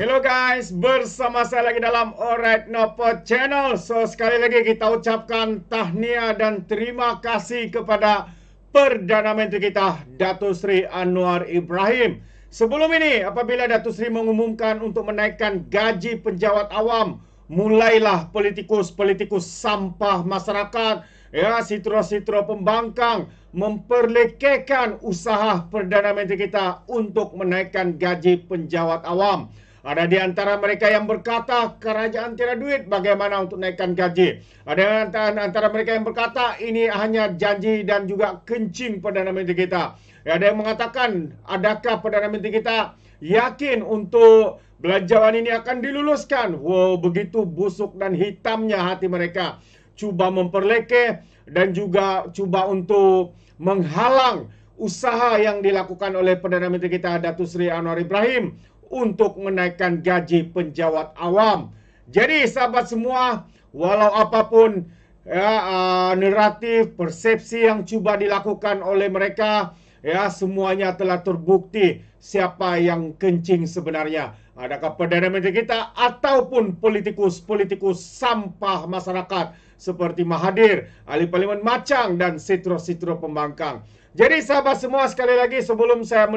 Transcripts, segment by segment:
Hello guys, bersama saya lagi dalam Alright Nopo Channel. So sekali lagi kita ucapkan tahniah dan terima kasih kepada Perdana Menteri kita, Datuk Seri Anwar Ibrahim. Sebelum ini, apabila Datuk Seri mengumumkan untuk menaikkan gaji penjawat awam, mulailah politikus-politikus sampah masyarakat, ya, sitro-sitro pembangkang memperlekehkan usaha Perdana Menteri kita untuk menaikkan gaji penjawat awam. Ada di antara mereka yang berkata kerajaan tiada duit bagaimana untuk naikkan gaji. Ada di antara mereka yang berkata ini hanya janji dan juga kencing Perdana Menteri kita. Ada yang mengatakan adakah Perdana Menteri kita yakin untuk belanjawan ini akan diluluskan. Wow, begitu busuk dan hitamnya hati mereka. Cuba memperlekeh dan juga cuba untuk menghalang usaha yang dilakukan oleh Perdana Menteri kita Datuk Seri Anwar Ibrahim untuk menaikkan gaji penjawat awam. Jadi sahabat semua, walau apapun ya, naratif, persepsi yang cuba dilakukan oleh mereka, ya, semuanya telah terbukti siapa yang kencing sebenarnya. Adakah Perdana Menteri kita ataupun politikus-politikus sampah masyarakat seperti Mahathir, ahli Parlimen Machang dan sitro-sitro pembangkang. Jadi sahabat semua, sekali lagi sebelum saya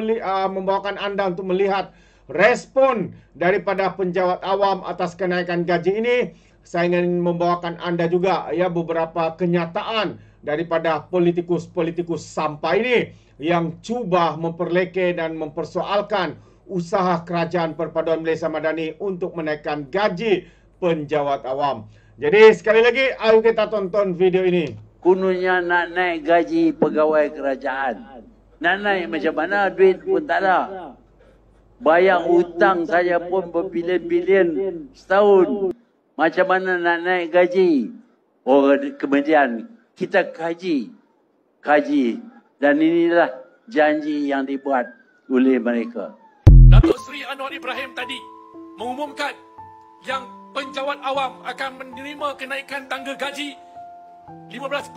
membawakan anda untuk melihat respon daripada penjawat awam atas kenaikan gaji ini, saya ingin membawakan anda juga ya beberapa kenyataan daripada politikus-politikus sampah ini yang cuba memperlekeh dan mempersoalkan usaha Kerajaan Perpaduan Malaysia Madani untuk menaikkan gaji penjawat awam. Jadi sekali lagi, ayo kita tonton video ini. Kononnya nak naik gaji pegawai kerajaan. Nak naik macam mana, duit pun tak ada. Bayar hutang saja pun berbilion-bilion setahun. Macam mana nak naik gaji? Kemudian kita kaji. Dan inilah janji yang dibuat oleh mereka. Datuk Seri Anwar Ibrahim tadi mengumumkan yang penjawat awam akan menerima kenaikan tangga gaji 15%.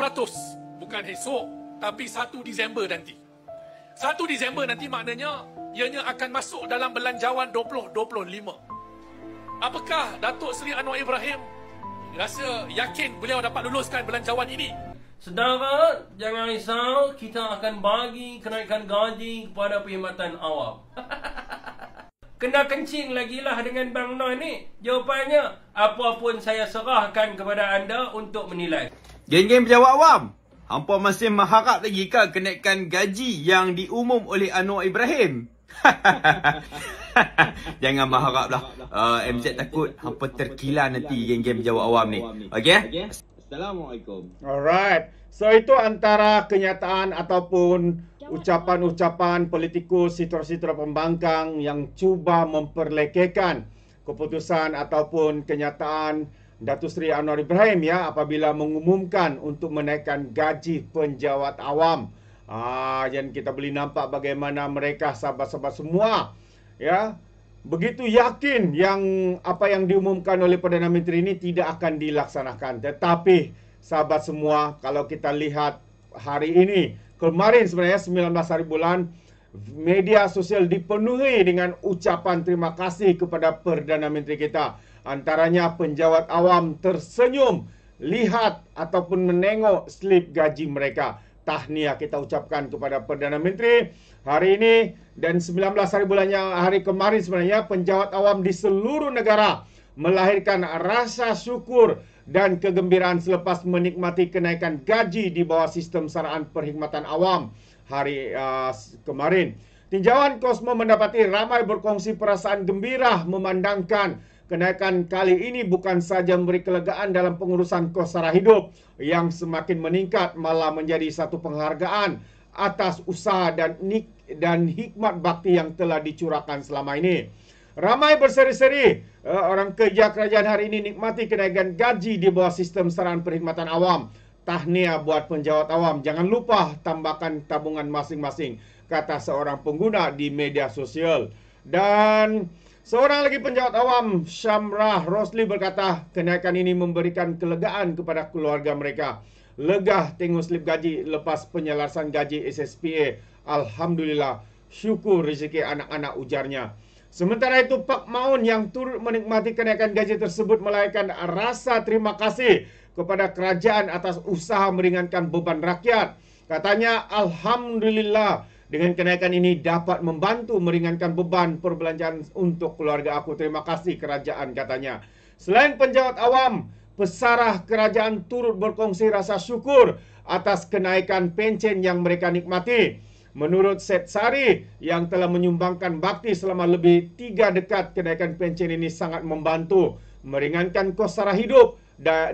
Bukan esok, tapi 1 Disember nanti. 1 Disember nanti maknanya ianya akan masuk dalam belanjawan 2025. Apakah Datuk Seri Anwar Ibrahim rasa yakin beliau dapat luluskan belanjawan ini? Saudara, jangan risau, kita akan bagi kenaikan gaji kepada perkhidmatan awam. Kena kencing lagi lah dengan Bang Noi ni. Jawapannya, apa pun saya serahkan kepada anda untuk menilai. Geng-geng pejabat awam, hampa masih mengharap lagi ke kenaikan gaji yang diumum oleh Anwar Ibrahim? Jangan berharaplah. MZ takut hampa terkilar nanti geng-geng pejabat awam ni. Okey? Assalamualaikum. Alright. So itu antara kenyataan ataupun ucapan-ucapan politikus sitro-sitro pembangkang yang cuba memperlekehkan keputusan ataupun kenyataan Datuk Seri Anwar Ibrahim ya apabila mengumumkan untuk menaikkan gaji penjawat awam. Dan kita boleh nampak bagaimana mereka sahabat-sahabat semua ya begitu yakin yang apa yang diumumkan oleh Perdana Menteri ini tidak akan dilaksanakan. Tetapi sahabat semua, kalau kita lihat hari ini, kemarin sebenarnya 19 hari bulan, media sosial dipenuhi dengan ucapan terima kasih kepada Perdana Menteri kita. Antaranya penjawat awam tersenyum lihat ataupun menengok slip gaji mereka. Tahniah kita ucapkan kepada Perdana Menteri hari ini dan 19 hari bulannya hari kemarin sebenarnya penjawat awam di seluruh negara melahirkan rasa syukur dan kegembiraan selepas menikmati kenaikan gaji di bawah sistem saraan perkhidmatan awam hari kemarin. Tinjauan Kosmo mendapati ramai berkongsi perasaan gembira memandangkan kenaikan kali ini bukan saja memberi kelegaan dalam pengurusan kos sara hidup yang semakin meningkat, malah menjadi satu penghargaan atas usaha dan hikmat bakti yang telah dicurahkan selama ini. Ramai berseri-seri orang kerja kerajaan hari ini nikmati kenaikan gaji di bawah sistem saraan perkhidmatan awam. Tahniah buat penjawat awam. Jangan lupa tambahkan tabungan masing-masing, kata seorang pengguna di media sosial. Dan seorang lagi penjawat awam, Syamrah Rosli, berkata kenaikan ini memberikan kelegaan kepada keluarga mereka. Lega tengok slip gaji lepas penyelarasan gaji SSPA. Alhamdulillah, syukur rezeki anak-anak, ujarnya. Sementara itu, Pak Maun yang turut menikmati kenaikan gaji tersebut melahirkan rasa terima kasih kepada kerajaan atas usaha meringankan beban rakyat. Katanya, Alhamdulillah, dengan kenaikan ini dapat membantu meringankan beban perbelanjaan untuk keluarga aku. Terima kasih kerajaan, katanya. Selain penjawat awam, pesarah kerajaan turut berkongsi rasa syukur atas kenaikan pencen yang mereka nikmati. Menurut Seth Sari yang telah menyumbangkan bakti selama lebih 3 dekad, kenaikan pencen ini sangat membantu meringankan kos sara hidup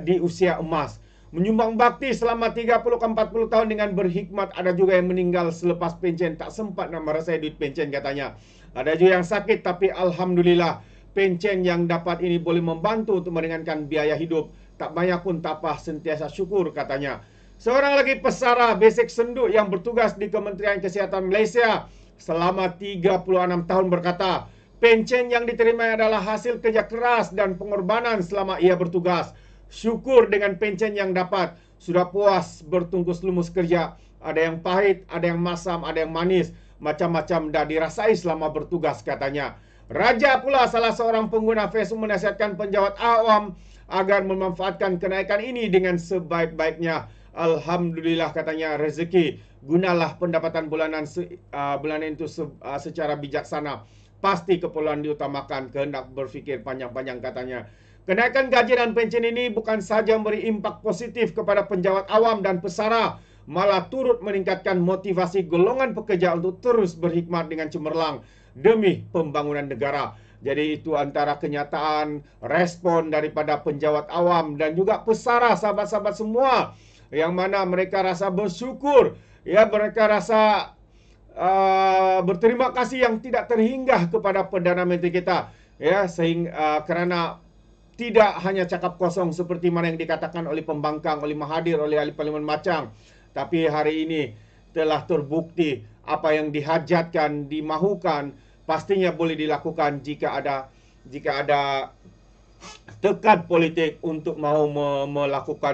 di usia emas. Menyumbang bakti selama 30-40 tahun dengan berhikmat. Ada juga yang meninggal selepas pencen, tak sempat nak merasai duit pencen, katanya. Ada juga yang sakit, tapi Alhamdulillah pencen yang dapat ini boleh membantu untuk meringankan biaya hidup. Tak banyak pun tak apa, sentiasa syukur, katanya. Seorang lagi pesara Besik Senduk yang bertugas di Kementerian Kesihatan Malaysia selama 36 tahun berkata, pencen yang diterima adalah hasil kerja keras dan pengorbanan selama ia bertugas. Syukur dengan pencen yang dapat. Sudah puas bertungkus lumus kerja. Ada yang pahit, ada yang masam, ada yang manis. Macam-macam dah dirasai selama bertugas, katanya. Raja pula, salah seorang pengguna Facebook, menasihatkan penjawat awam agar memanfaatkan kenaikan ini dengan sebaik-baiknya. Alhamdulillah, katanya, rezeki. Gunalah pendapatan bulanan itu secara bijaksana. Pasti keperluan diutamakan, kehendak berfikir panjang-panjang, katanya. Kenaikan gaji dan pencen ini bukan saja memberi impak positif kepada penjawat awam dan pesara, malah turut meningkatkan motivasi golongan pekerja untuk terus berhikmat dengan cemerlang demi pembangunan negara. Jadi itu antara kenyataan, respon daripada penjawat awam dan juga pesara, sahabat-sahabat semua, yang mana mereka rasa bersyukur, ya, mereka rasa berterima kasih yang tidak terhingga kepada Perdana Menteri kita, ya, sehingga kerana tidak hanya cakap kosong seperti mana yang dikatakan oleh pembangkang, oleh Mahathir, oleh ahli parlimen macam, tapi hari ini telah terbukti apa yang dihajatkan, dimahukan, pastinya boleh dilakukan jika ada tekad politik untuk mahu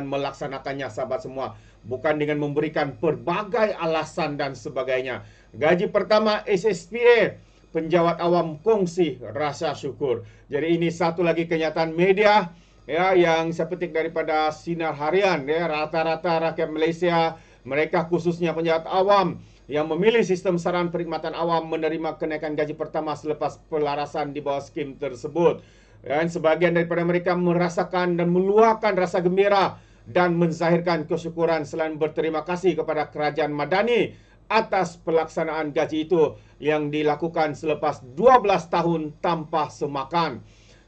melaksanakannya, sahabat semua. Bukan dengan memberikan pelbagai alasan dan sebagainya. Gaji pertama SSPA, penjawat awam kongsi rasa syukur. Jadi ini satu lagi kenyataan media, ya, yang saya petik daripada Sinar Harian, ya. Rata-rata rakyat Malaysia, mereka khususnya penjawat awam yang memilih sistem saran perkhidmatan awam menerima kenaikan gaji pertama selepas pelarasan di bawah skim tersebut. Dan sebahagian daripada mereka merasakan dan meluahkan rasa gembira dan menzahirkan kesyukuran selain berterima kasih kepada kerajaan Madani atas pelaksanaan gaji itu yang dilakukan selepas 12 tahun tanpa semakan.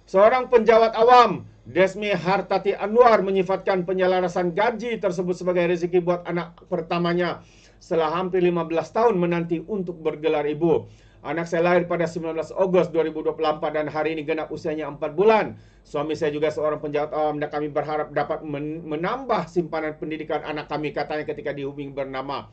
Seorang penjawat awam, Desmi Hartati Anwar, menyifatkan penyelarasan gaji tersebut sebagai rezeki buat anak pertamanya setelah hampir 15 tahun menanti untuk bergelar ibu. Anak saya lahir pada 19 Ogos 2024 dan hari ini genap usianya 4 bulan. Suami saya juga seorang penjawat awam dan kami berharap dapat menambah simpanan pendidikan anak kami, katanya ketika dihubungi bernama.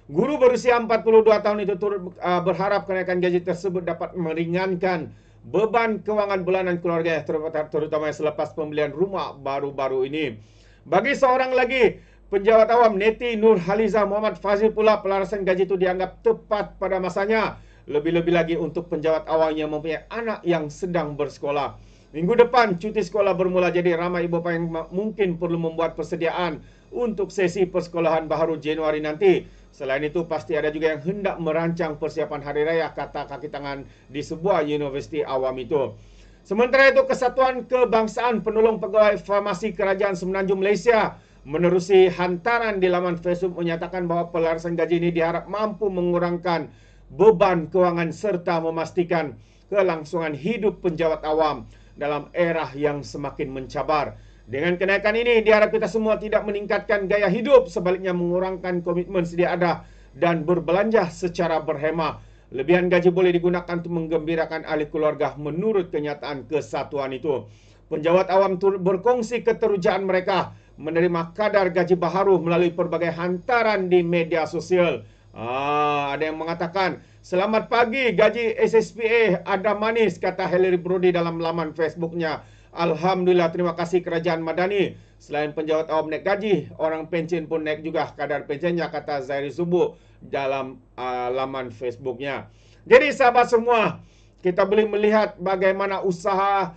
Guru berusia 42 tahun itu turut berharap kenaikan gaji tersebut dapat meringankan beban kewangan bulanan keluarga, terutama selepas pembelian rumah baru-baru ini. Bagi seorang lagi penjawat awam, Neti Nur Haliza Muhammad Fazil pula, pelarasan gaji itu dianggap tepat pada masanya. Lebih-lebih lagi untuk penjawat awam yang mempunyai anak yang sedang bersekolah. Minggu depan cuti sekolah bermula, jadi ramai ibu bapa yang mungkin perlu membuat persediaan untuk sesi persekolahan baru Januari nanti. Selain itu, pasti ada juga yang hendak merancang persiapan hari raya, kata kaki tangan di sebuah universiti awam itu. Sementara itu, Kesatuan Kebangsaan Penolong Pegawai Farmasi Kerajaan Semenanjung Malaysia menerusi hantaran di laman Facebook menyatakan bahawa pelarasan gaji ini diharap mampu mengurangkan beban kewangan serta memastikan kelangsungan hidup penjawat awam dalam era yang semakin mencabar. Dengan kenaikan ini diharap kita semua tidak meningkatkan gaya hidup, sebaliknya mengurangkan komitmen sedia ada dan berbelanja secara berhemah. Lebihan gaji boleh digunakan untuk menggembirakan ahli keluarga menurut kenyataan kesatuan itu. Penjawat awam turut berkongsi keterujaan mereka menerima kadar gaji baharu melalui pelbagai hantaran di media sosial. Ada yang mengatakan, selamat pagi, gaji SSPA ada manis, kata Hillary Brody dalam laman Facebooknya. Alhamdulillah, terima kasih Kerajaan Madani. Selain penjawat awam naik gaji, orang pension pun naik juga kadar pensiunnya, kata Zairi Subuh dalam laman Facebooknya. Jadi sahabat semua, kita boleh melihat bagaimana usaha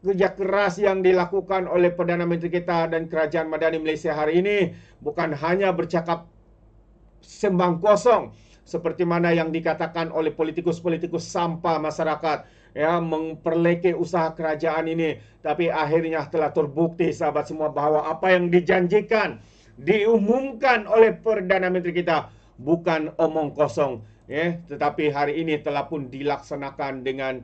kerja keras yang dilakukan oleh Perdana Menteri kita dan Kerajaan Madani Malaysia hari ini bukan hanya bercakap sembang kosong seperti mana yang dikatakan oleh politikus-politikus sampah masyarakat memperlekeh usaha kerajaan ini, tapi akhirnya telah terbukti sahabat semua bahawa apa yang dijanjikan diumumkan oleh Perdana Menteri kita bukan omong kosong, tetapi hari ini telah pun dilaksanakan dengan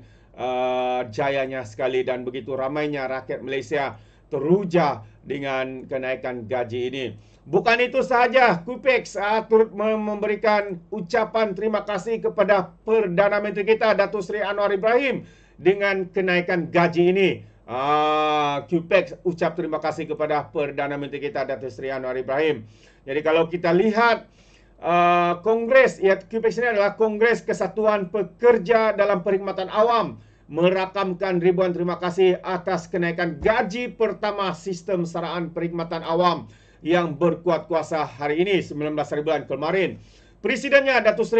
jayanya sekali, dan begitu ramainya rakyat Malaysia teruja dengan kenaikan gaji ini. Bukan itu sahaja, Kupex turut memberikan ucapan terima kasih kepada Perdana Menteri kita Datuk Seri Anwar Ibrahim dengan kenaikan gaji ini. Kupex ucap terima kasih kepada Perdana Menteri kita Datuk Seri Anwar Ibrahim. Jadi kalau kita lihat Kongres, Kupex ini adalah Kongres Kesatuan Pekerja dalam Perkhidmatan Awam, merakamkan ribuan terima kasih atas kenaikan gaji pertama sistem saraan perkhidmatan awam yang berkuat kuasa hari ini 19 hari bulan kemarin. Presidennya Datuk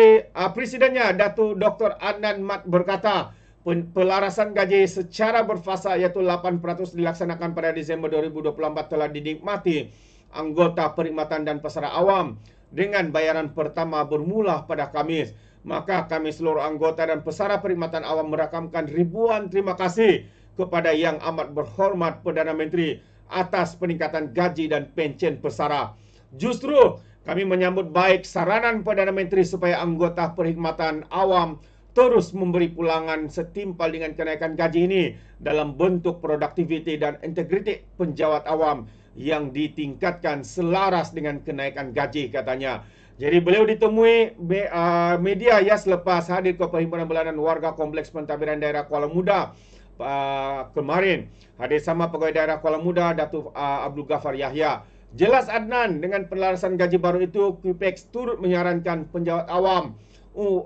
Dr. Adnan Mat berkata, pelarasan gaji secara berfasa iaitu 8% dilaksanakan pada Disember 2024 telah dinikmati anggota perkhidmatan dan pesara awam dengan bayaran pertama bermula pada Khamis. Maka kami seluruh anggota dan pesara perkhidmatan awam merakamkan ribuan terima kasih kepada Yang Amat Berhormat Perdana Menteri atas peningkatan gaji dan pension pesara. Justru kami menyambut baik saranan Perdana Menteri supaya anggota perkhidmatan awam terus memberi pulangan setimpal dengan kenaikan gaji ini dalam bentuk produktiviti dan integriti penjawat awam yang ditingkatkan selaras dengan kenaikan gaji, katanya. Jadi beliau ditemui media selepas hadir ke Perhimpunan Bulanan Warga Kompleks Pentadbiran Daerah Kuala Muda kemarin. Hadir sama Pegawai Daerah Kuala Muda Datuk Abdul Ghafar Yahya. Jelas Adnan, dengan pelarasan gaji baru itu, Kupex turut menyarankan penjawat awam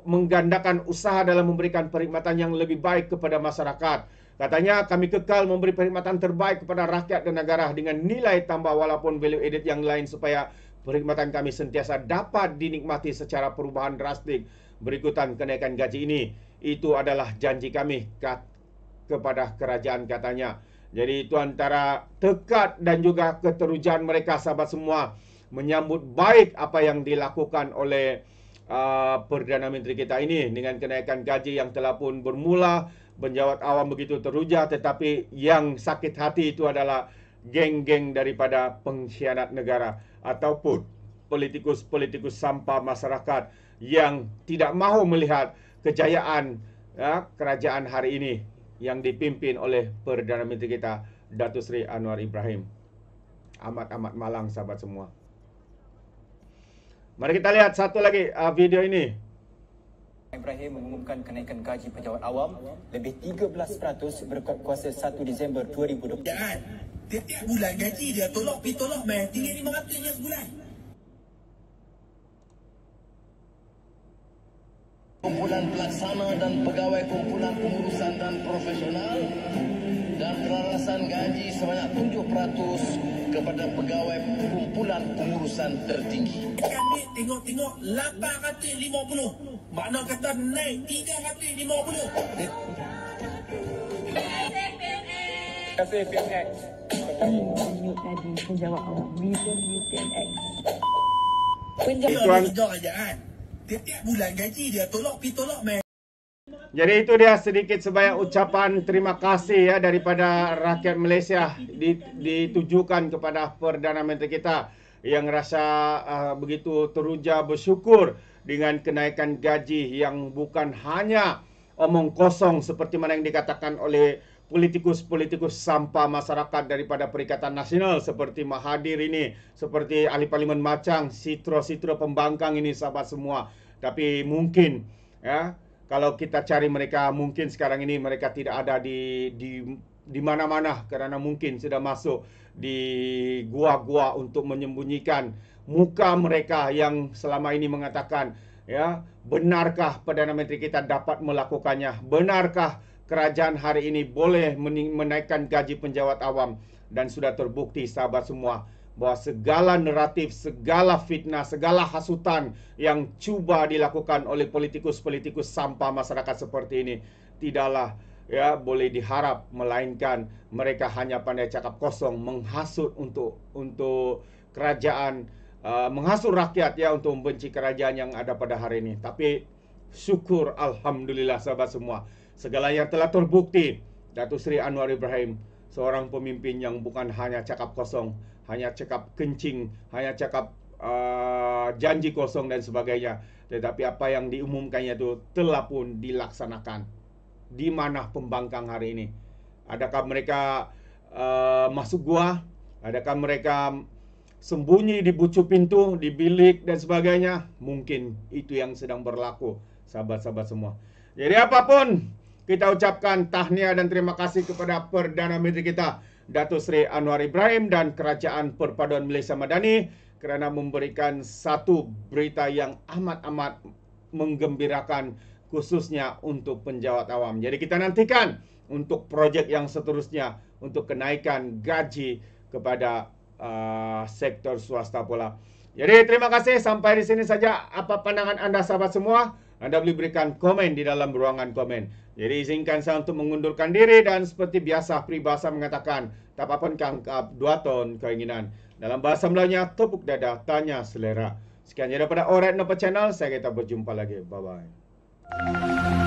menggandakan usaha dalam memberikan perkhidmatan yang lebih baik kepada masyarakat. Katanya, kami kekal memberi perkhidmatan terbaik kepada rakyat dan negara dengan nilai tambah walaupun value added yang lain supaya perkhidmatan kami sentiasa dapat dinikmati secara perubahan drastik berikutan kenaikan gaji ini. Itu adalah janji kami kepada kerajaan, katanya. Jadi itu antara tekad dan juga keterujaan mereka, sahabat semua, menyambut baik apa yang dilakukan oleh Perdana Menteri kita ini dengan kenaikan gaji yang telah pun bermula. Penjawat awam begitu teruja, tetapi yang sakit hati itu adalah geng-geng daripada pengkhianat negara ataupun politikus-politikus sampah masyarakat yang tidak mahu melihat kejayaan kerajaan hari ini yang dipimpin oleh Perdana Menteri kita Datuk Seri Anwar Ibrahim. Amat-amat malang, sahabat semua. Mari kita lihat satu lagi video ini. Ibrahim mengumumkan kenaikan gaji penjawat awam lebih 13% berkuat kuasa 1 Disember 2020. Setiap bulan gaji dia tolak main tinggal 500 je sebulan. Kumpulan pelaksana dan pegawai kumpulan pengurusan dan profesional dan pelarasan gaji sebanyak 7% kepada pegawai kumpulan pengurusan tertinggi. Kami tengok 850. Makna kata naik 350. Terima kasih PMX. Tadi penjawat awam review PMX. Penjawat kerajaan. Setiap bulan gaji dia tolak main. Jadi itu dia sedikit sebanyak ucapan terima kasih daripada rakyat Malaysia ditujukan kepada Perdana Menteri kita yang rasa begitu teruja bersyukur dengan kenaikan gaji yang bukan hanya omong kosong seperti mana yang dikatakan oleh politikus-politikus sampah masyarakat daripada Perikatan Nasional seperti Mahathir ini, seperti Ahli Parlimen Macang, sitro-sitro pembangkang ini, sahabat semua. Tapi mungkin kalau kita cari mereka, mungkin sekarang ini mereka tidak ada di mana-mana kerana mungkin sudah masuk di gua-gua untuk menyembunyikan muka mereka yang selama ini mengatakan, benarkah Perdana Menteri kita dapat melakukannya? Benarkah kerajaan hari ini boleh menaikkan gaji penjawat awam. Dan sudah terbukti sahabat semua, bahwa segala naratif, segala fitnah, segala hasutan yang cuba dilakukan oleh politikus-politikus sampah masyarakat seperti ini tidaklah boleh diharap, melainkan mereka hanya pandai cakap kosong, menghasut untuk kerajaan, menghasut rakyat untuk membenci kerajaan yang ada pada hari ini. Tapi syukur alhamdulillah sahabat semua, segala yang telah terbukti. Datuk Seri Anwar Ibrahim seorang pemimpin yang bukan hanya cakap kosong, hanya cakap kencing, hanya cakap janji kosong dan sebagainya, tetapi apa yang diumumkannya itu telah pun dilaksanakan. Di mana pembangkang hari ini? Adakah mereka masuk gua? Adakah mereka sembunyi di bucu pintu, di bilik dan sebagainya? Mungkin itu yang sedang berlaku, sahabat-sahabat semua. Jadi apapun, kita ucapkan tahniah dan terima kasih kepada Perdana Menteri kita, Datuk Seri Anwar Ibrahim dan Kerajaan Perpaduan Malaysia Madani kerana memberikan satu berita yang amat-amat menggembirakan, khususnya untuk penjawat awam. Jadi kita nantikan untuk projek yang seterusnya untuk kenaikan gaji kepada sektor swasta pula. Jadi terima kasih, sampai di sini saja. Apa pandangan anda sahabat semua? Anda boleh berikan komen di dalam ruangan komen. Jadi izinkan saya untuk mengundurkan diri dan seperti biasa peribahasa mengatakan, tak apa pun kangkap 2 ton keinginan. Dalam bahasa Melayunya, tepuk dada, tanya selera. Sekian daripada Alright Nopo Channel, saya kita berjumpa lagi. Bye-bye.